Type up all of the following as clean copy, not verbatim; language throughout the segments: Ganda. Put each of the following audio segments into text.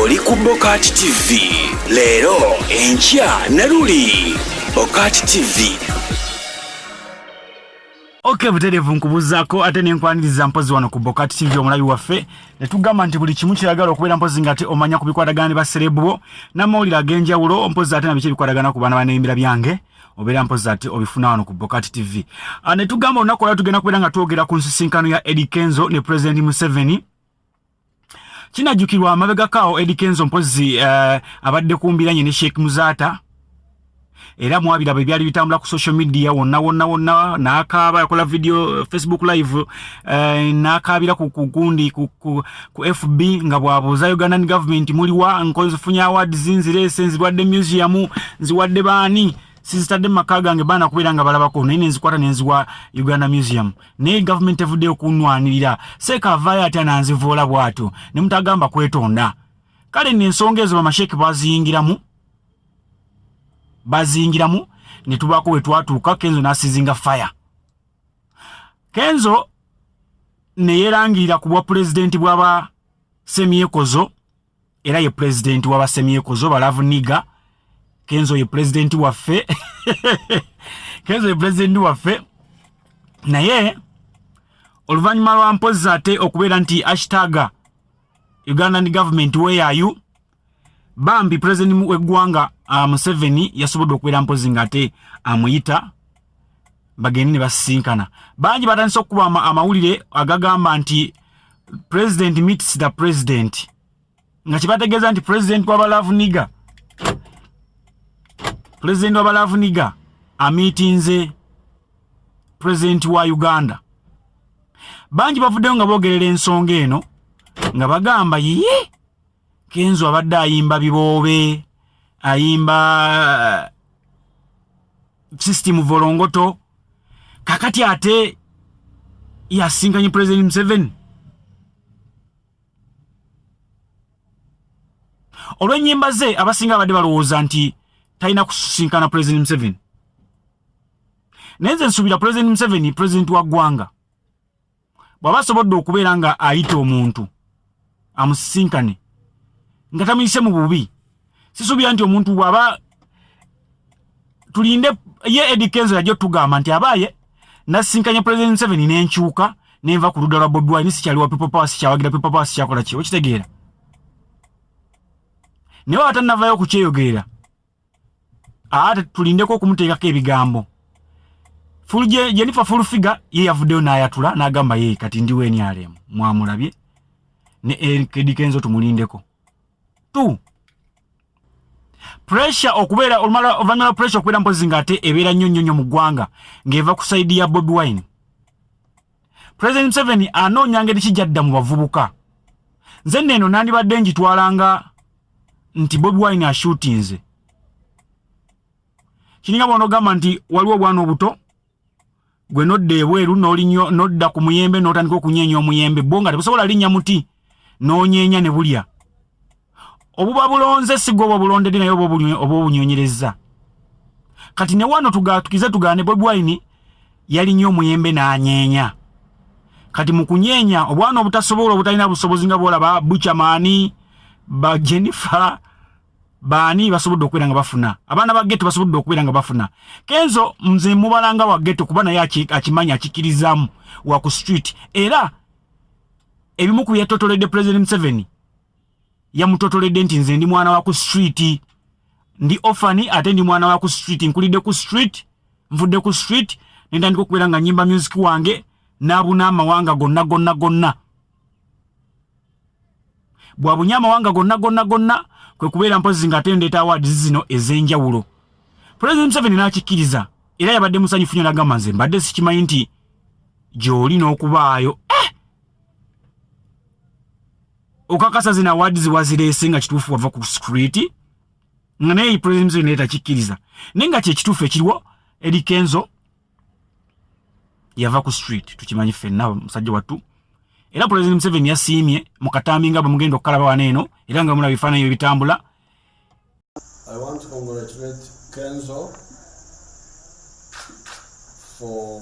oli ku Bokati TV leero enkya ne luli Bokati TV. Okay, buterevu nkubuzaako ate nenkwaniriza mpozi wano ku Bokati TV omulabi waffe ne tugamba nti buli kimu kiragala okubeera mpozi ngate omanya ku bikwatagana ba serebubo n'amawulire ag'enjawulo mpozi ate nabiki bikwatagana ku baana baneyimbira byange obeera mpozi ate obifuna wano ku Bokati TV. Ne tugamba olunaku olwo tugenda kubeera nga twogera ku nsisinkano ya Eddy Kenzo ne President Museveni. Kinajjukirwa amabegakaawo Eddy Kenzo mpozi abadde kumbiranye ne Sheikh Muzata. Era mwabira byali bitambula ku social media wonna n'akaaba yakola video Facebook live n'akaabira ku kugundi ku FB nga bwabuuza Ugandan government muliwa nkozifunya awards nzirwadde museum nziwadde baani sizitadde makaga gange baana kubeera nga balabako naye nzikwata nenziwa Uganda Museum ne government evudde okunwanirira seka vaya ate nanzivoola bwato ne mutagamba kwetonda kale n'ensonga ezo bamasheke bazingiramu ne tubako we twatuuka Kenzo n'asizinga fire. Kenzo ne yerangira ku bwa president bw'aba semyekozo era ye president w'aba semyekozo balavu niga. Kenzo ye president waffe Kenzo ye president waffe naye oluvannyuma lwa mpozi ate okubeera nti hashtag Ugandan government where are you bambi president w'eggwanga Museveni yasobodde okubeera mpozi ngate amuyita bageni ne basisinkana bangi batandise okuba amawulire agagamba nti president meets the president nga kibategeeza nti president w'abalavu niga amitinze president wa Uganda. Bangi bavuddeyo nga boogerera ensonga eno nga bagamba yiye Kenzo abadde ayimba biboobe ayimba system volongoto kakati ate yasinkanye President Museveni. Olw'ennyimba ze abasinga abadde balowooza nti talina kusinkana President Museveni. Nenze nsuubira President Museveni president wa ggwanga bw'aba asobodde okubeera nga ayita omuntu amusisinkane nga tamuyise mu bubi. Sisuubira nti omuntu bw'aba tulinde ye Eddy Kenzo yajja tugamba nti abaaye nasinkanye President Museveni n'enkyuka nenva ku ludda lwa Bobi Wine sikyali wa people power sikyawagira people power sikyakola ki okitegeera ne baba tannavayo kukyeyogerera ate tulindeko okumuteekako ebigambo Jennifer full figure ye yavuddeyo n'ayatula n'agamba ye kati ndi weni alemu mwamulabye ne Eddy Kenzo tumulindeko tu pressure okubeera oluvannyuma pressure okubeera mpozi ngate ebeera nnyo mu ggwanga ng'eva ku saidi ya Bobi Wine. President Museveni anoonya ngeri kijjadda mu bavubuka. Nze nno nandibadde njitwalanga nti Bobi Wine ashootinze. Kininga bw'onogamba nti waliwo obwana obuto gwe nodda ebweru nodda ku muyembe n'otandika okunyeenya omuyembe bo nga tebusobola linnya muti n'onyeenya ne bulya. Obuba bulonze sigo obulondedde naye oba obunyonyereza. Kati ne wano tukize tugane Bobi Wine yali nnyo omuyembe n'anyeenya. Kati mu kunyeenya obwana obutasobola obutalina busobozi nga bwolaba Buchamani ba Jennifer baani basobodde okubeera nga bafuna abaana ba ghetto basobodde okubeera nga bafuna. Kenzo nze mubalanga wa ghetto kuba naye akimanya akikirizaamu wa ku street era ebimu ku byatotoledde President Museveni yamutotoledde nti nze ndi mwana wa ku street ndi orphani ate ndi mwana wa ku street nkulidde ku street nvudde ku street nendandika okubeera nga nyimba music wange n'abuna amawanga gonna bwabunya amawanga gonna kwe kubeera mpozi nga atendeeta awards zino ez'enjawulo. President Museveni n'akikkiriza era yabadde musanyufu nnyo n'agamba nze mbadde sikimanyi nti gy'oli n'okubaayo okakasa zina awards wazireese nga kituufu wava ku street nga naye President Museveni naye takikkiriza naye nga kyekituufu ekiriwo Eddy Kenzo yava ku street tukimanyi ffenna musajja wattu era President Museveni yasiimye mu katambi nga bwe mugenda okukalaba wano eno era nga muna bifaananyi bitambula. I want to congratulate Kenzo for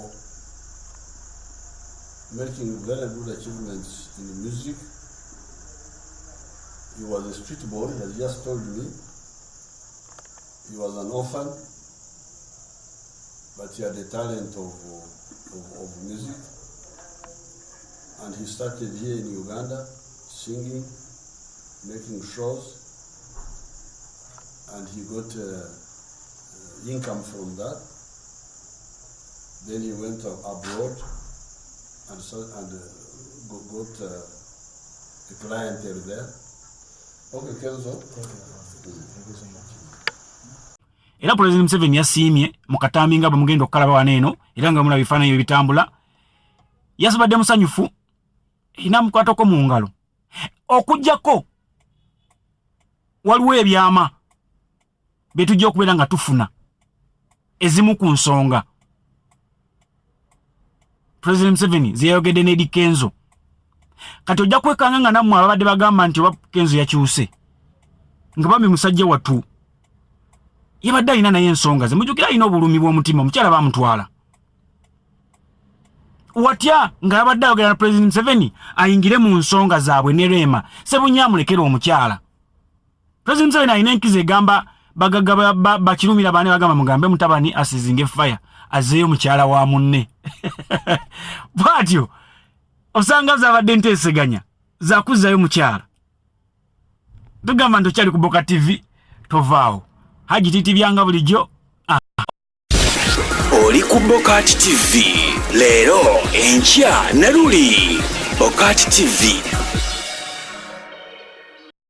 making very good achievements in the music. He was a street boy, he has just told me. He was an orphan, but he had the talent of music. And he started here in Uganda, singing, making shows, and he got income from that. Then he went abroad and got a clientele there. Okay, Kenzo. Era President Museveni yasiimye mu katambi nga bwe mugenda okukalaba wano eno era nga muna bifaananyi bitambula. Yasabadde musanyufu inamukwatako mu ngalo. Okujjako waliwo ebyama bye tujja okubeera nga tufuna ezimu ku nsonga. President Museveni ze yayogedde ne Eddy Kenzo. Kati ojja kwekanga nga nammwe ababadde bagamba nti oba Kenzo yakyuse nga bambi musajja wattu yabadde alina naye ensonga ze. Mujjukira alina obulumi bw'omutima, omukyala baamutwala. Watya nga yabadde ayogera na President Museveni ayingire mu nsonga zaabwe ne Rema Sebunya amulekera omukyala. President Museveni alina enkizo egamba bagagga bakirumira baane bagamba mugambe mutabani asizinge fire azeeyo mukyala wa munne. Bwatyo osanga zabadde nteeseganya zakuzzayo mukyala. Tugamba nti okyali ku Boka TV tovaawo. Haji titi byanga bulijjo. Oli ku Bokati TV leero enkya na luli. Bokati TV